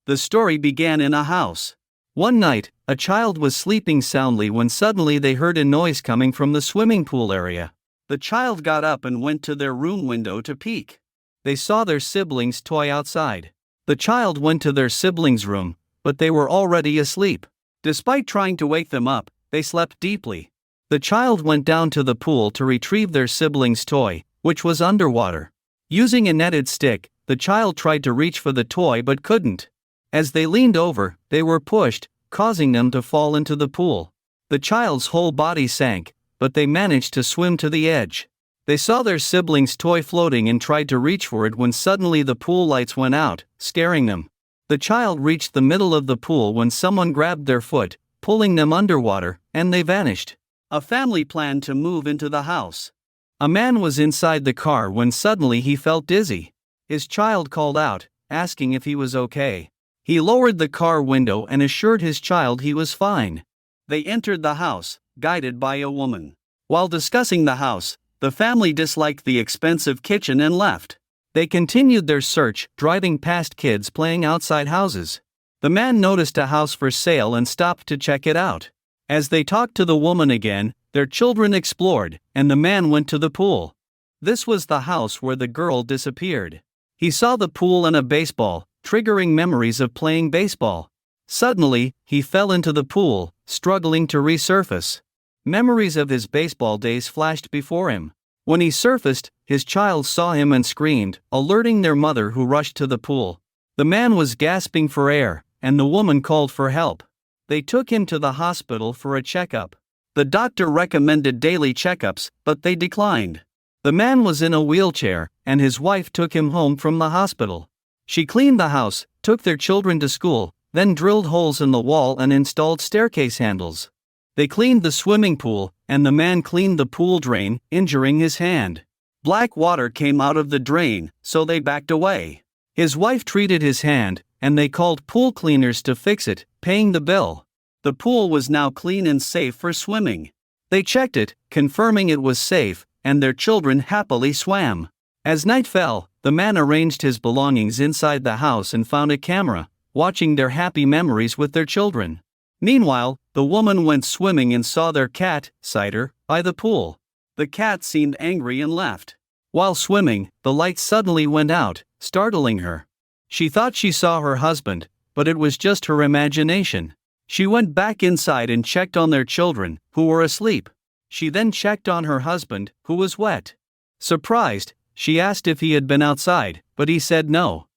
The story began in a house. One night, a child was sleeping soundly when suddenly they heard a noise coming from the swimming pool area. The child got up and went to their room window to peek. They saw their siblings' toy outside. The child went to their siblings' room, but they were already asleep. Despite trying to wake them up, they slept deeply. The child went down to the pool to retrieve their siblings' toy, which was underwater. Using a netted stick, the child tried to reach for the toy but couldn't. As they leaned over, they were pushed, causing them to fall into the pool. The child's whole body sank, but they managed to swim to the edge. They saw their siblings' toy floating and tried to reach for it when suddenly the pool lights went out, scaring them. The child reached the middle of the pool when someone grabbed their foot, pulling them underwater, and they vanished. A family planned to move into the house. A man was inside the car when suddenly he felt dizzy. His child called out, asking if he was okay. He lowered the car window and assured his child he was fine. They entered the house, guided by a woman. While discussing the house, the family disliked the expensive kitchen and left. They continued their search, driving past kids playing outside houses. The man noticed a house for sale and stopped to check it out. As they talked to the woman again, their children explored, and the man went to the pool. This was the house where the girl disappeared. He saw the pool and a baseball, triggering memories of playing baseball. Suddenly, he fell into the pool, struggling to resurface. Memories of his baseball days flashed before him. When he surfaced, his child saw him and screamed, alerting their mother, who rushed to the pool. The man was gasping for air, and the woman called for help. They took him to the hospital for a checkup. The doctor recommended daily checkups, but they declined. The man was in a wheelchair, and his wife took him home from the hospital. She cleaned the house, took their children to school, then drilled holes in the wall and installed staircase handles. They cleaned the swimming pool, and the man cleaned the pool drain, injuring his hand. Black water came out of the drain, so they backed away. His wife treated his hand, and they called pool cleaners to fix it, paying the bill. The pool was now clean and safe for swimming. They checked it, confirming it was safe, and their children happily swam. As night fell, the man arranged his belongings inside the house and found a camera, watching their happy memories with their children. Meanwhile, the woman went swimming and saw their cat, Cider, by the pool. The cat seemed angry and left. While swimming, the light suddenly went out, startling her. She thought she saw her husband, but it was just her imagination. She went back inside and checked on their children, who were asleep. She then checked on her husband, who was wet. Surprised, she asked if he had been outside, but he said no.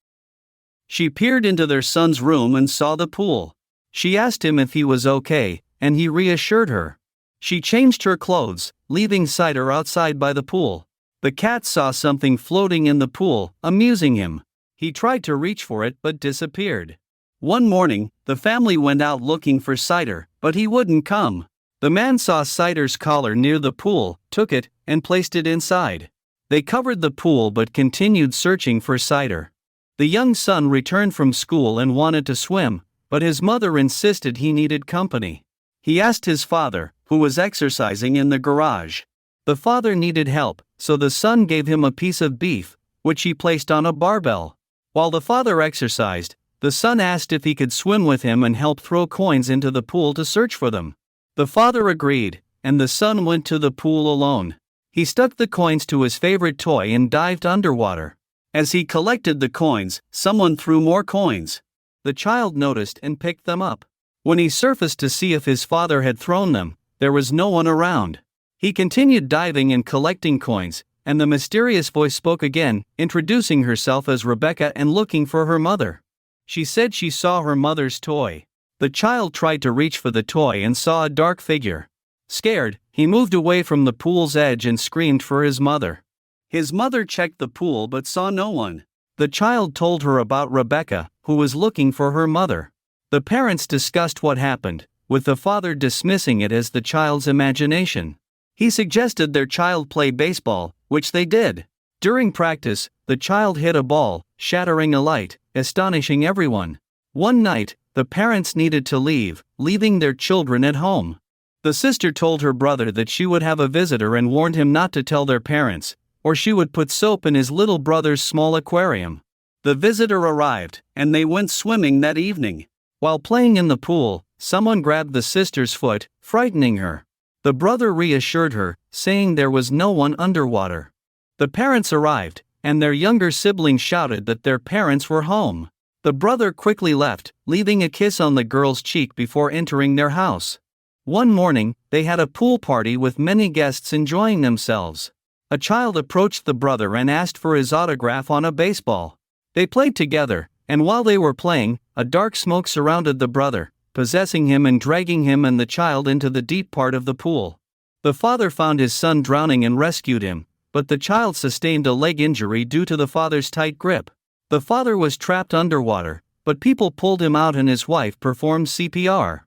She peered into their son's room and saw the pool. She asked him if he was okay, and he reassured her. She changed her clothes, leaving Cider outside by the pool. The cat saw something floating in the pool, amusing him. He tried to reach for it but disappeared. One morning, the family went out looking for Cider, but he wouldn't come. The man saw Cider's collar near the pool, took it, and placed it inside. They covered the pool but continued searching for Cider. The young son returned from school and wanted to swim, but his mother insisted he needed company. He asked his father, who was exercising in the garage. The father needed help, so the son gave him a piece of beef, which he placed on a barbell. While the father exercised, the son asked if he could swim with him and help throw coins into the pool to search for them. The father agreed, and the son went to the pool alone. He stuck the coins to his favorite toy and dived underwater. As he collected the coins, someone threw more coins. The child noticed and picked them up. When he surfaced to see if his father had thrown them, there was no one around. He continued diving and collecting coins, and the mysterious voice spoke again, introducing herself as Rebecca and looking for her mother. She said she saw her mother's toy. The child tried to reach for the toy and saw a dark figure. Scared, he moved away from the pool's edge and screamed for his mother. His mother checked the pool but saw no one. The child told her about Rebecca, who was looking for her mother. The parents discussed what happened, with the father dismissing it as the child's imagination. He suggested their child play baseball, which they did. During practice, the child hit a ball, shattering a light, astonishing everyone. One night, the parents needed to leave, leaving their children at home. The sister told her brother that she would have a visitor and warned him not to tell their parents, or she would put soap in his little brother's small aquarium. The visitor arrived, and they went swimming that evening. While playing in the pool, someone grabbed the sister's foot, frightening her. The brother reassured her, saying there was no one underwater. The parents arrived, and their younger sibling shouted that their parents were home. The brother quickly left, leaving a kiss on the girl's cheek before entering their house. One morning, they had a pool party with many guests enjoying themselves. A child approached the brother and asked for his autograph on a baseball. They played together, and while they were playing, a dark smoke surrounded the brother, possessing him and dragging him and the child into the deep part of the pool. The father found his son drowning and rescued him, but the child sustained a leg injury due to the father's tight grip. The father was trapped underwater, but people pulled him out and his wife performed CPR.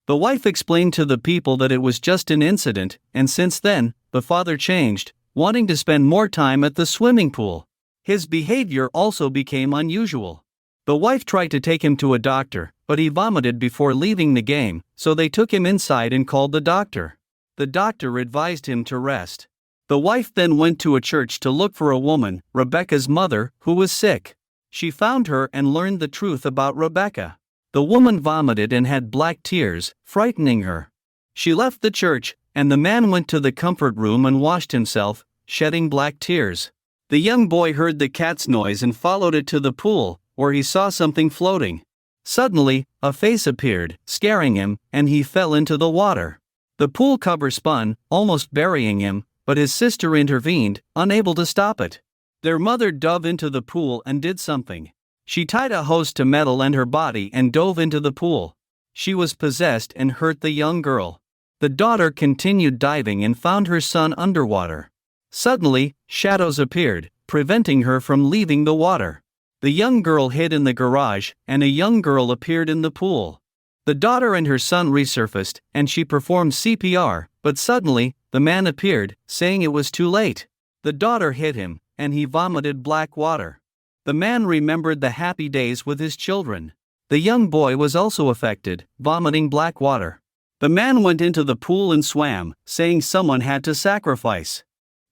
The wife explained to the people that it was just an incident, and since then, the father changed, wanting to spend more time at the swimming pool. His behavior also became unusual. The wife tried to take him to a doctor, but he vomited before leaving the game, so they took him inside and called the doctor. The doctor advised him to rest. The wife then went to a church to look for a woman, Rebecca's mother, who was sick. She found her and learned the truth about Rebecca. The woman vomited and had black tears, frightening her. She left the church, and the man went to the comfort room and washed himself, shedding black tears. The young boy heard the cat's noise and followed it to the pool, where he saw something floating. Suddenly, a face appeared, scaring him, and he fell into the water. The pool cover spun, almost burying him, but his sister intervened, unable to stop it. Their mother dove into the pool and did something. She tied a hose to metal and her body and dove into the pool. She was possessed and hurt the young girl. The daughter continued diving and found her son underwater. Suddenly, shadows appeared, preventing her from leaving the water. The young girl hid in the garage, and a young girl appeared in the pool. The daughter and her son resurfaced, and she performed CPR, but suddenly, the man appeared, saying it was too late. The daughter hit him, and he vomited black water. The man remembered the happy days with his children. The young boy was also affected, vomiting black water. The man went into the pool and swam, saying someone had to sacrifice.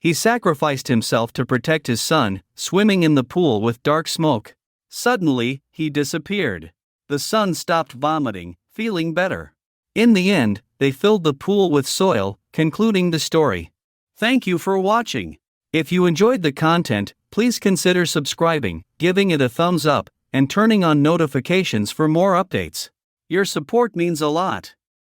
He sacrificed himself to protect his son, swimming in the pool with dark smoke. Suddenly, he disappeared. The son stopped vomiting, feeling better. In the end, they filled the pool with soil, concluding the story. Thank you for watching. If you enjoyed the content, please consider subscribing, giving it a thumbs up, and turning on notifications for more updates. Your support means a lot.